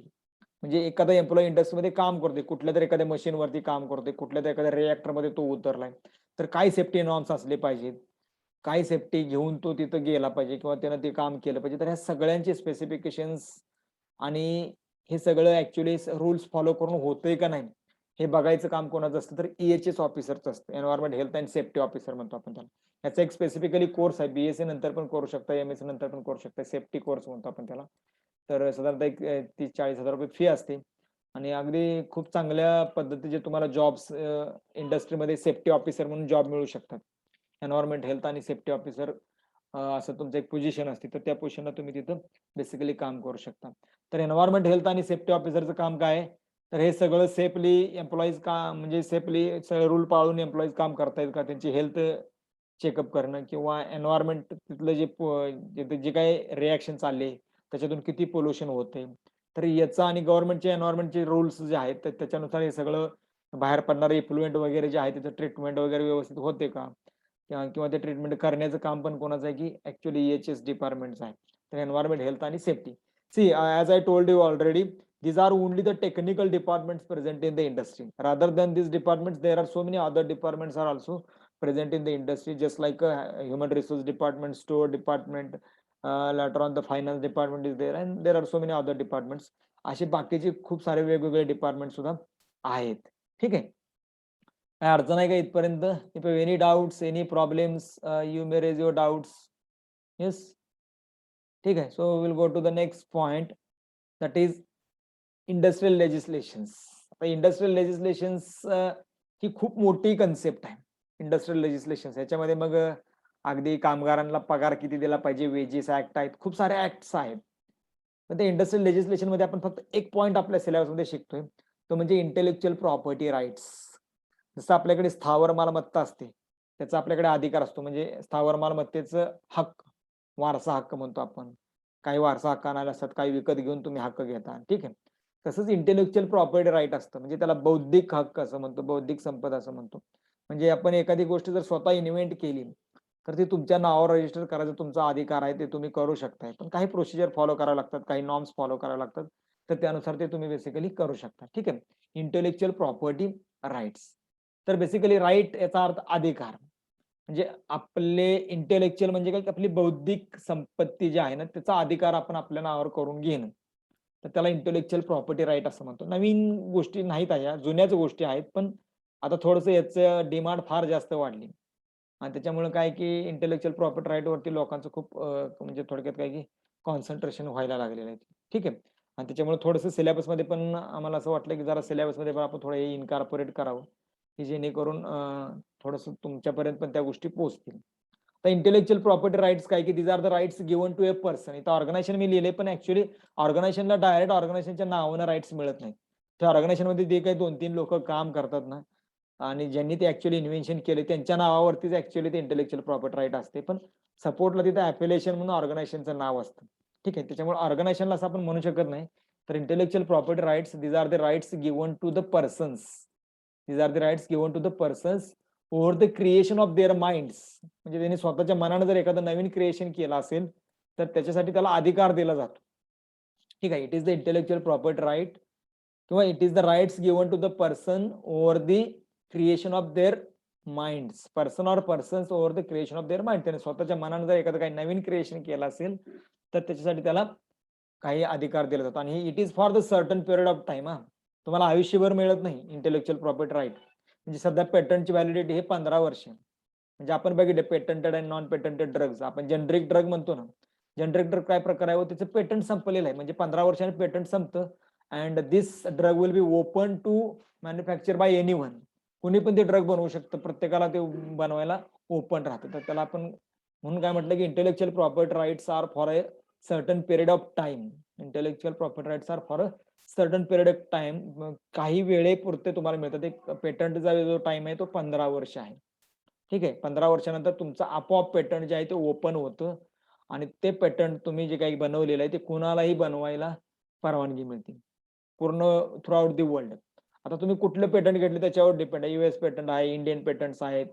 म्हणजे एखादा एम्प्लॉई इंडस्ट्रीमध्ये काम करतोय, कुठल्या तरी एखाद्या मशीनवरती काम करतोय, कुठल्या तरी एखाद्या रिएक्टरमध्ये तो उतरलाय, तर काय सेफ्टी नॉर्म्स असले पाहिजेत, काय सेफ्टी घेऊन तो तिथं गेला पाहिजे किंवा त्यानं ते काम केलं पाहिजे. तर ह्या सगळ्यांचे स्पेसिफिकेशन्स आणि हे सगळं ऍक्च्युअली रूल्स फॉलो करून होतंय का नाही हे बघायचं काम कोणाचं असतं, तर EHS ऑफिसरचं असतं, environment health and safety officer म्हणतो आपण त्याला. याचा एक स्पेसिफिकली कोर्स आहे, BSc नंतर पण करू शकता, MSc नंतर पण करू शकता, सेफ्टी कोर्स म्हणतो आपण त्याला. तर साधारणतः एक 30-40 हजार रुपये फी असते आणि अगदी खूप चांगल्या पद्धतीचे तुम्हाला जॉब्स इंडस्ट्रीमध्ये सेफ्टी ऑफिसर म्हणून जॉब मिळू शकतात. एन्व्हायरमेंट हेल्थ आणि सेफ्टी ऑफिसर असं तुमचं एक पोझिशन असते, तर त्या पोझिशनला तुम्ही तिथं बेसिकली काम करू शकता. तर एन्व्हायरमेंट हेल्थ आणि सेफ्टी ऑफिसरचं काम काय आहे, तर हे सगळं सेफली एम्प्लॉईज म्हणजे सेफली सगळे रूल पाळून एम्प्लॉईज काम करतायत का, त्यांची हेल्थ चेकअप करणं किंवा एन्व्हायरमेंट तिथलं जे काही रिॲक्शन चालले त्याच्यातून किती पोल्युशन होते, तर याचा आणि गव्हर्नमेंटचे एन्व्हायरमेंटचे रूल्स जे आहेत तर त्याच्यानुसार हे सगळं बाहेर पडणारे इफ्लुएंट वगैरे जे आहे त्याचं ट्रीटमेंट वगैरे व्यवस्थित होते का, किंवा ते ट्रीटमेंट करण्याचं काम पण कोणाचं आहे, की ऍक्च्युअली EHS डिपार्टमेंटचं आहे. तर एन्व्हायरमेंट हेल्थ आणि safety. See, as I told you already, these are only the technical departments present in the industry. Rather than these departments, there are so many other departments are also present in the industry, just like human resource department, store department, later on the finance department is there, and there are so many other departments. असे बाकीचे खूप सारे वेगवेगळे department सुद्धा आहेत. ठीक आहे, काय अडचण आहे का इथपर्यंत? If any doubts, any problems, you may raise your doubts. Yes, ठीक आहे. So will go to the next point, that is industrial legislations. आता इंडस्ट्रियल लेजिस्लेशन्स ही खूप मोठी कन्सेप्ट आहे. इंडस्ट्रियल लेजिस्लेशन्स ह्याच्यामध्ये मग अगदी कामगारांना पगार किती दिला पाहिजे, वेजेस ऍक्ट आहेत, खूप सारे ऍक्ट्स आहेत. पण ते इंडस्ट्रियल लेजिस्लेशन मध्ये आपण फक्त एक पॉइंट आपल्या सिलेबसमध्ये शिकतोय, तो म्हणजे इंटेलेक्च्युअल प्रॉपर्टी राईट्स. जसं आपल्याकडे स्थावर मालमत्ता असते, त्याचा आपल्याकडे अधिकार असतो, म्हणजे स्थावर मालमत्तेचं हक्क, वारसा हक्क म्हणतो आपण. काही वारसा हक्क आणायला असतात, काही विकत घेऊन तुम्ही हक्क घेता. ठीक आहे, तसंच इंटेलेक्च्युअल प्रॉपर्टी राईट असतं, म्हणजे त्याला बौद्धिक हक्क असं म्हणतो, बौद्धिक संपदा असं म्हणतो. म्हणजे आपण एखादी गोष्ट जर स्वतः इन्व्हेंट केली तर ती तुमच्या नावावर रजिस्टर करायचा तुमचा अधिकार आहे, ते तुम्ही करू शकताय. पण काही प्रोसिजर फॉलो करावे लागतात, काही नॉर्म्स फॉलो करावे लागतात, तर त्यानुसार ते तुम्ही बेसिकली करू शकता. ठीक आहे, इंटेलेक्च्युअल प्रॉपर्टी राईट्स. तर बेसिकली राईट याचा अर्थ अधिकार, म्हणजे आपले इंटेलेक्च्युअल म्हणजे काय, आपली बौद्धिक संपत्ती जी आहे ना त्याचा अधिकार आपण आपल्या नावावर करून घेणं, तर त्याला इंटेलेक्च्युअल प्रॉपर्टी राईट असं म्हणतो. नवीन गोष्टी नाहीत या, जुन्याच गोष्टी आहेत, पण आता थोडंसं याचं डिमांड फार जास्त वाढली आणि त्याच्यामुळे काय की इंटेलेक्च्युअल प्रॉपर्टी राईट वरती लोकांचं खूप म्हणजे थोडक्यात काय की कॉन्सन्ट्रेशन व्हायला लागलेलं आहे. ठीक आहे, आणि त्याच्यामुळे थोडंसं सिलेबसमध्ये पण आम्हाला असं वाटलं की जरा सिलेबसमध्ये पण आपण थोडं हे इन्कॉर्पोरेट करावं, की जेणेकरून थोडंसं तुमच्यापर्यंत पण त्या गोष्टी पोहोचतील. तर इंटेलेक्च्युअल प्रॉपर्टी राईट्स काय की these are the rights given to a person. इथं ऑर्गनायझेशन मी लिहिले, पण ऍक्च्युअली ऑर्गनायझेशनला डायरेक्ट ऑर्गनायझेशनच्या नावानं राईट्स मिळत नाही. त्या ऑर्गनायझेशनमध्ये जे काही 2-3 लोक काम करतात ना आणि ज्यांनी ते ऍक्च्युअली इन्व्हेन्शन केले त्यांच्या नावावरतीच ऍक्च्युअली ते इंटेलेक्च्युअल प्रॉपर्टी राईट असते, पण सपोर्टला तिथे ऍफिलिएशन म्हणून ऑर्गनायझेशनचं नाव असतं. ठीक आहे, त्याच्यामुळे ऑर्गनायझेशनला असं आपण म्हणू शकत नाही. तर intellectual property rights, these are the rights given to the persons. These are the rights given to the persons over the creation of their minds. म्हणजे त्यांनी स्वतःच्या मनानं जर एखादं नवीन क्रिएशन केलं असेल तर त्याच्यासाठी त्याला अधिकार दिला जातो. ठीक आहे, it is the intellectual property right किंवा it is the rights given to the person over the creation of their minds. Person or persons over the creation of their mind. त्याने स्वतःच्या मनानं जर एखादं काही नवीन क्रिएशन केलं असेल तर त्याच्यासाठी त्याला काही अधिकार दिला जातो आणि it is for the certain period of time. तुम्हाला आयुष्यभर मिळत नाही इंटेलेक्च्युअल प्रॉपर्टी राईट. म्हणजे सध्या पेटंटची व्हॅलिडिटी हे 15 वर्ष. म्हणजे आपण बघितलं पेटंटेड आणि नॉन पेटंटेड ड्रग्ज, आपण जनरिक ड्रग म्हणतो ना, जनरिक ड्रग काय प्रकार आहे, त्याचं पेटंट संपलेलं आहे, म्हणजे 15 वर्षांनी पेटंट संपतं and this drug will be open to manufacture by anyone. कोणी पण ते ड्रग बनवू शकतं, प्रत्येकाला ते बनवायला ओपन राहतं. तर त्याला आपण म्हणून काय म्हटलं की intellectual property rights are for a certain period of time. Intellectual property rights are for a certain period of time. काही वेळेपुरते तुम्हाला मिळतात. एक पेटंटचा जो टाइम आहे तो 15 वर्ष आहे. ठीक आहे, 15 वर्षानंतर तुमचं आपोआप पेटंट जे आहे ते ओपन होतं आणि ते पेटंट तुम्ही जे काही बनवलेलं आहे ते कुणालाही बनवायला परवानगी मिळते पूर्ण थ्रू आउट दी वर्ल्ड. आता तुम्ही कुठलं पेटंट घेतलं त्याच्यावर डिपेंड आहे. US पेटंट आहे, इंडियन पेटंट्स आहेत,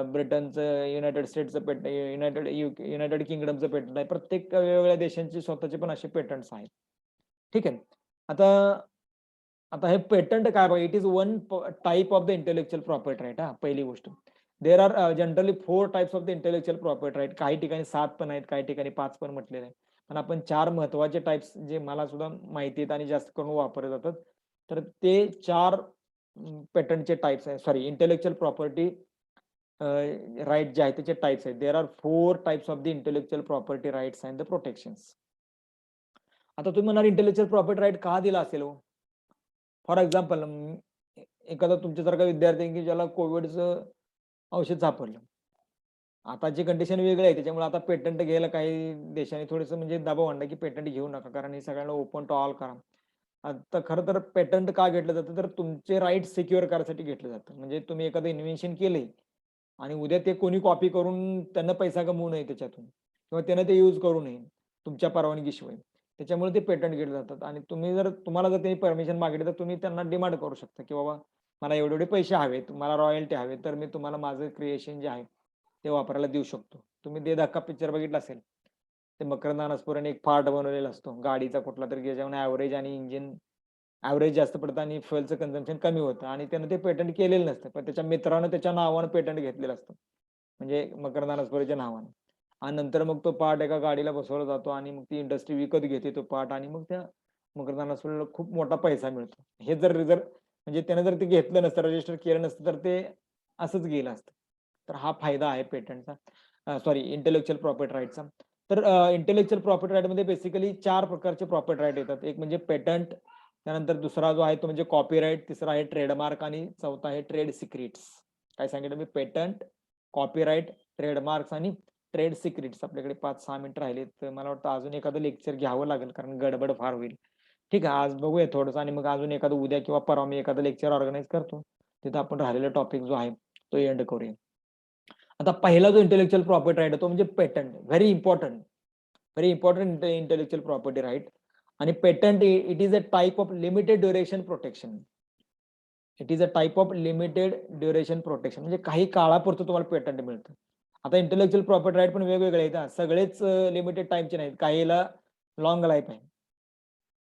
ब्रिटनचं, युनायटेड स्टेट्सचं पेटंट, युनायटेड किंगडमचं पेटंट आहे. प्रत्येक वेगवेगळ्या देशांचे स्वतःचे पण असे पेटंट्स आहेत. ठीक आहे. आता आता हे पेटंट काय बघा, it is one type of the intellectual property right. पहिली गोष्ट, there are generally 4 types of the intellectual property right. काही ठिकाणी 7 पण आहेत, काही ठिकाणी 5 पण म्हटलेले आहे. पण आपण 4 महत्वाचे टाइप्स जे मला सुद्धा माहिती आहेत आणि जास्त करून वापरले जातात, तर ते 4 पेटंटचे टाइप्स आहेत, सॉरी इंटेलेक्चुअल प्रॉपर्टी राईट जे आहे त्याचे टाइप्स आहेत. There are 4 types of the intellectual property rights and the protections. आता तुम्ही म्हणाल इंटेलेक्चुअल प्रॉपर्टी राईट का दिला असेल हो? फॉर एक्झाम्पल, एखादा तुमच्यासारखा विद्यार्थी की ज्याला कोविडचं औषध सापडलं. आताची कंडिशन वेगळी आहे, त्याच्यामुळे आता पेटंट घ्यायला काही देशांनी थोडंसं म्हणजे दबाव आणला की पेटंट घेऊ नका, कारण हे सगळ्यांना ओपन टू ऑल करा. आता खरं तर पेटंट का घेतलं जातं, तर तुमचे राईट सिक्युअर करायसाठी घेतलं जातं. म्हणजे तुम्ही एखादं इन्व्हेन्शन केलंय आणि उद्या ते कोणी कॉपी करून त्यांना पैसा कमवू नये त्याच्यातून, किंवा त्यानं ते यूज करू नये तुमच्या परवानगीशिवाय. त्याच्यामुळे ते पेटंट घेतले जातात. आणि तुम्हाला जर त्यांनी परमिशन मागितली, तर तुम्ही त्यांना डिमांड करू शकता की बाबा मला एवढे एवढे पैसे हवेत, मला रॉयल्टी हवे, तर मी तुम्हाला माझं क्रिएशन जे आहे ते वापरायला देऊ शकतो. तुम्ही दे धक्का पिक्चर बघितला असेल. ते मकरंद अनासपुरेने एक पार्ट बनवलेला असतो गाडीचा कुठला तरी, ज्याच्यामध्ये ॲव्हरेज आणि इंजिन ॲव्हरेज जास्त पडतं आणि फ्युएलचं कन्झम्पशन कमी होतं, आणि त्यानं ते पेटंट केलेलं नसतं. पण त्याच्या मित्रानं त्याच्या नावानं पेटंट घेतलेलं असतं. म्हणजे मकरंद अनासपुरेच्या नावानं. आणि नंतर मग तो पार्ट एका गाडीला बसवला जातो आणि मग ती इंडस्ट्री विकत घेते तो पार्ट, आणि मग त्या मकरंद अनासपुरेला खूप मोठा पैसा मिळतो. हे जर म्हणजे त्यानं जर ते घेतलं नसतं, रजिस्टर केलं नसतं, तर ते असंच गेलं असतं. तर हा फायदा आहे पेटंटचा, सॉरी इंटेलेक्चुअल प्रॉपर्टी राईटचा. तर इंटेलेक्चुअल प्रॉपर्टी राईटमध्ये बेसिकली 4 प्रकारचे प्रॉपर्टी राईट येतात. एक म्हणजे पेटंट, त्यानंतर दुसरा जो आहे तो म्हणजे कॉपीराईट, तिसरा आहे ट्रेडमार्क आणि चौथा आहे ट्रेड सिक्रेट्स. काय सांगितलं मी? पेटंट, कॉपीराईट, ट्रेडमार्क्स आणि ट्रेड सिक्रेट्स. आपल्याकडे 5-6 मिनिटं राहिली, तर मला वाटतं अजून एखादं लेक्चर घ्यावं लागेल, कारण गडबड फार होईल. ठीक आहे, आज बघूया थोडंसं, आणि मग अजून एखादं उद्या किंवा परवा मी एखादं लेक्चर ऑर्गनाइज करतो. तिथं आपण राहिलेला टॉपिक जो आहे तो एंड करूया. आता पहिला जो इंटेलेक्चुअल प्रॉपर्टी राईट आहे तो म्हणजे patent. Very important intellectual property right. आणि patent it is a type of limited duration protection. It is a type of limited duration protection, म्हणजे काही काळापुरतं तुम्हाला पेटंट मिळतं. आता इंटेलेक्चुअल प्रॉपर्टी राईट पण वेगवेगळे आहेत, सगळेच लिमिटेड टाइमचे नाहीत. काहीला लॉंग लाईफ आहे,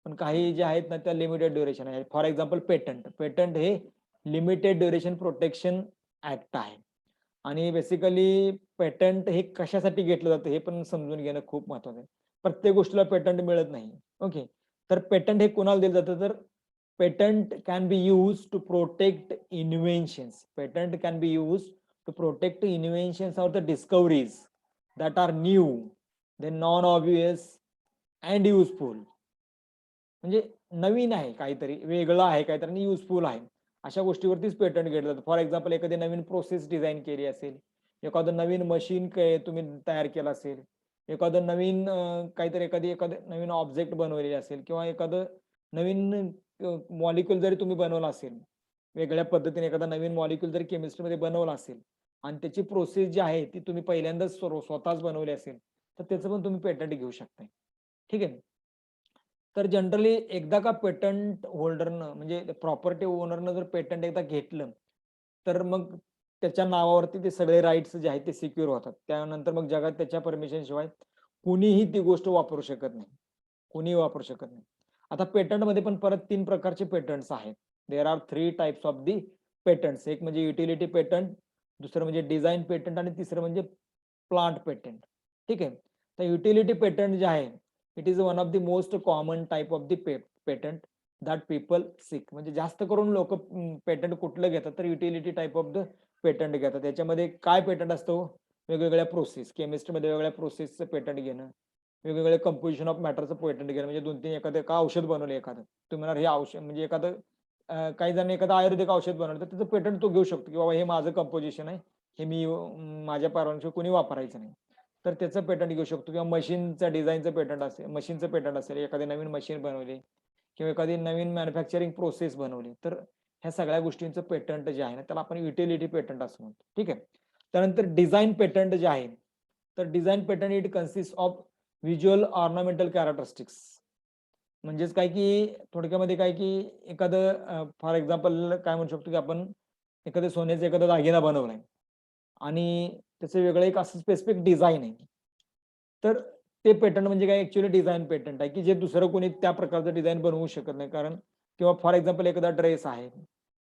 पण काही जे आहेत ना त्या लिमिटेड ड्युरेशन आहे. फॉर एक्झाम्पल पेटंट हे लिमिटेड ड्युरेशन प्रोटेक्शन ऍक्ट आहे. आणि बेसिकली पेटंट हे कशासाठी घेतलं जातं हे पण समजून घेणं खूप महत्वाचं आहे. प्रत्येक गोष्टीला पेटंट मिळत नाही. ओके. तर पेटंट हे कोणाला दिलं जातं, तर patent can be use to protect inventions. Patent can be use to protect inventions or the discoveries that are new, then non obvious and useful. म्हणजे नवीन आहे काहीतरी, वेगळं आहे काहीतरी आणि युजफुल आहे. अशा गोष्टीवरतीच पेटंट घेतलं जातं. फॉर एक्झाम्पल, एखादी नवीन प्रोसेस डिझाइन केली असेल, एखादं नवीन मशीन तुम्ही तयार केलं असेल, एखादं नवीन काहीतरी एखादं नवीन ऑब्जेक्ट बनवलेली असेल, किंवा एखादं नवीन मॉलिक्यूल जरी तुम्ही बनवला असेल, वेगळ्या पद्धतीने एखादा नवीन मॉलिक्यूल जरी केमिस्ट्रीमध्ये बनवला असेल आणि त्याची प्रोसेस जी आहे ती तुम्ही पहिल्यांदाच स्वतःच बनवली असेल, तर त्याचं पण तुम्ही पेटंट घेऊ शकताय. ठीक आहे. तर जनरली एकदा का पेटंट होल्डरनं, म्हणजे प्रॉपर्टी ओनरनं जर पेटंट एकदा घेतलं, तर मग त्याच्या नावावरती ते सगळे राईट्स जे आहेत ते सिक्युअर होतात. त्यानंतर मग जगात त्याच्या परमिशन शिवाय कुणीही ती गोष्ट वापरू शकत नाही. कुणीही वापरू शकत नाही. आता पेटंटमध्ये पण परत 3 प्रकारचे पेटंट्स आहेत. There are 3 types of the patents. एक म्हणजे युटिलिटी पेटंट, दुसरं म्हणजे डिझाइन पेटंट आणि तिसरं म्हणजे प्लांट पेटंट. ठीक आहे. तर युटिलिटी पेटंट जे आहे, it is one of the most common type of the patent that people sick. म्हणजे जास्त करून लोक पेटंट कुठलं घेतात, तर utility type of the patent घेतात. त्याच्यामध्ये काय पेटंट असतो? वेगवेगळ्या प्रोसेस, केमिस्ट्रीमध्ये वेगवेगळ्या प्रोसेसचं पेटंट घेणं, वेगवेगळे कंपोजिशन ऑफ मॅटरचं पेटंट घेणं. म्हणजे 2-3 एखादं का औषध बनवलं एखादं, तुम्ही म्हणणार हे औषध म्हणजे एखादं काही जण एखादं आयुर्वेदिक औषध बनवलं, तर त्याचं पेटंट तो घेऊ शकतो की बाबा हे माझं कंपोजिशन आहे, हे मी माझ्या परवानगीशिवाय कोणी वापरायचं नाही. तर त्याचं पेटंट घेऊ शकतो. किंवा मशीनचं डिझाईनचं पेटंट असेल, मशीनचं पेटंट असेल, एखादी नवीन मशीन बनवली किंवा एखादी नवीन मॅन्युफॅक्चरिंग प्रोसेस बनवली, तर ह्या सगळ्या गोष्टींचं पेटंट जे आहे ना त्याला आपण युटिलिटी पेटंट असं म्हणतो. ठीक आहे. त्यानंतर डिझाइन पेटंट जे आहे, तर design patent it consist of visual ornamental characteristics. म्हणजेच काय की थोडक्यामध्ये काय की एखादं फॉर एक्झाम्पल काय म्हणू शकतो की आपण एखाद्या सोन्याचा एखादा दागिना बनवलाय, आणि त्याचं वेगळं एक असं स्पेसिफिक डिझाईन आहे. तर ते पेटंट म्हणजे काय ऍक्च्युअली डिझाईन पेटंट आहे, की जे दुसरं कोणी त्या प्रकारचं डिझाईन बनवू शकत नाही. कारण किंवा फॉर एक्झाम्पल एखादा ड्रेस आहे,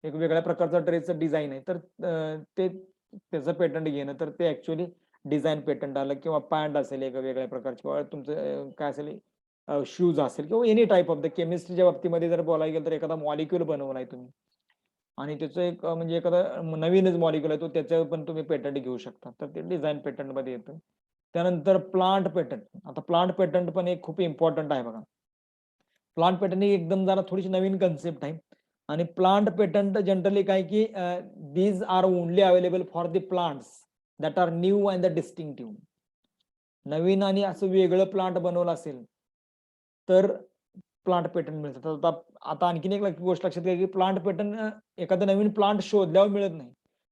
एक वेगळ्या प्रकारचा ड्रेसचं डिझाइन आहे, तर ते त्याचं पेटंट घेणं, तर ते ऍक्च्युअली डिझाइन पेटंट आलं. किंवा पॅन्ट असेल एका वेगळ्या प्रकारची, किंवा तुमचं काय असेल शूज असेल, किंवा एनी टाइप ऑफ द केमिस्ट्रीच्या बाबतीमध्ये जर बोलायला गेलं तर एखादा मॉलिक्यूल बनवलाय तुम्ही आणि त्याचं एक म्हणजे एखादा नवीनच मॉलिक्यूल आहे, तो त्याच्यावर पण तुम्ही पेटंट घेऊ शकता. तर ते डिझाइन पेटंट मध्ये येतं. त्यानंतर प्लांट पेटंट. आता प्लांट पेटंट पण एक खूप इम्पॉर्टंट आहे बघा. प्लांट पेटंट ही एकदम जरा थोडीशी नवीन कन्सेप्ट आहे. आणि प्लांट पेटंट जनरली काय की these are only available for the plants that are new and the distinctive. नवीन आणि असं वेगळं प्लांट बनवलं असेल तर प्लांट पेटंट मिळतात. आता आता आणखीन एक गोष्ट लक्षात घ्या, की प्लांट पेटंट एखादा नवीन प्लांट शोधल्यावर मिळत नाही.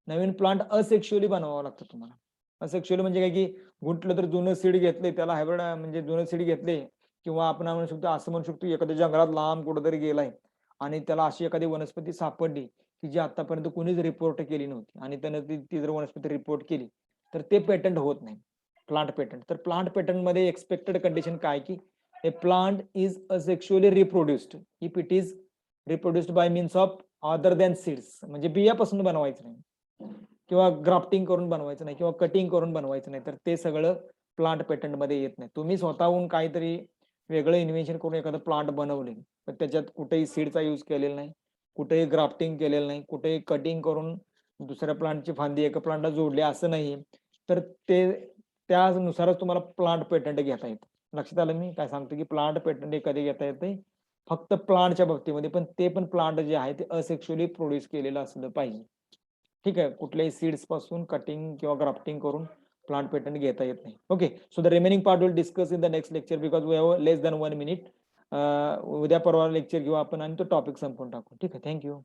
नवीन प्लांट असेक्शुअली बनवावं लागतं तुम्हाला. असेक्शुअली म्हणजे काय, की कुठलं तर जुनं सीड घेतलंय, त्याला हायब्रिड म्हणजे जुनं सीड घेतले, किंवा आपण म्हणू शकतो, असं म्हणू शकतो, एखाद्या जंगलात लांब कुठेतरी गेलाय आणि त्याला अशी एखादी वनस्पती सापडली, की जी आतापर्यंत कोणीच रिपोर्ट केली नव्हती, आणि त्यानं ती जर वनस्पती रिपोर्ट केली, तर ते पेटंट होत नाही. Plant patent. तर प्लांट पेटंट मध्ये एक्सपेक्टेड कंडिशन काय, की a plant is asexually reproduced if it is reproduced by means of other than seeds. म्हणजे बियापासून बनवायचं नाही, किंवा ग्राफ्टिंग करून बनवायचं नाही, किंवा कटिंग करून बनवायचं नाही, तर ते सगळं प्लांट पेटंट मध्ये येत नाही. तुम्ही स्वतःहून काहीतरी वेगळं इन्व्हेन्शन करून एखादं प्लांट बनवले, पण त्याच्यात कुठेही सीडचा यूज केलेला नाही, कुठेही ग्राफ्टिंग केलेलं नाही, कुठेही कटिंग करून दुसऱ्या प्लांटची फांदी एका प्लांटला जोडली असं नाही, तर ते त्यानुसारच तुम्हाला प्लांट पेटंट घेता येतं. लक्षात आलं मी काय सांगतो, की प्लांट पेटंट हे कधी घेता येते, फक्त प्लांटच्या बाबतीमध्ये. पण ते पण प्लांट जे आहे ते असेक्शुअली प्रोड्यूस केलेलं असलं पाहिजे. ठीक आहे. कुठल्याही सीड्स पासून कटिंग किंवा ग्राफ्टिंग करून प्लांट पेटंट घेता येत नाही. Okay. So the remaining part will discuss in the next lecture, because we have less than 1 minute. उद्या परवा लेक्चर घेऊ आपण आणि तो टॉपिक संपवून टाकू. ठीक आहे. थँक्यू.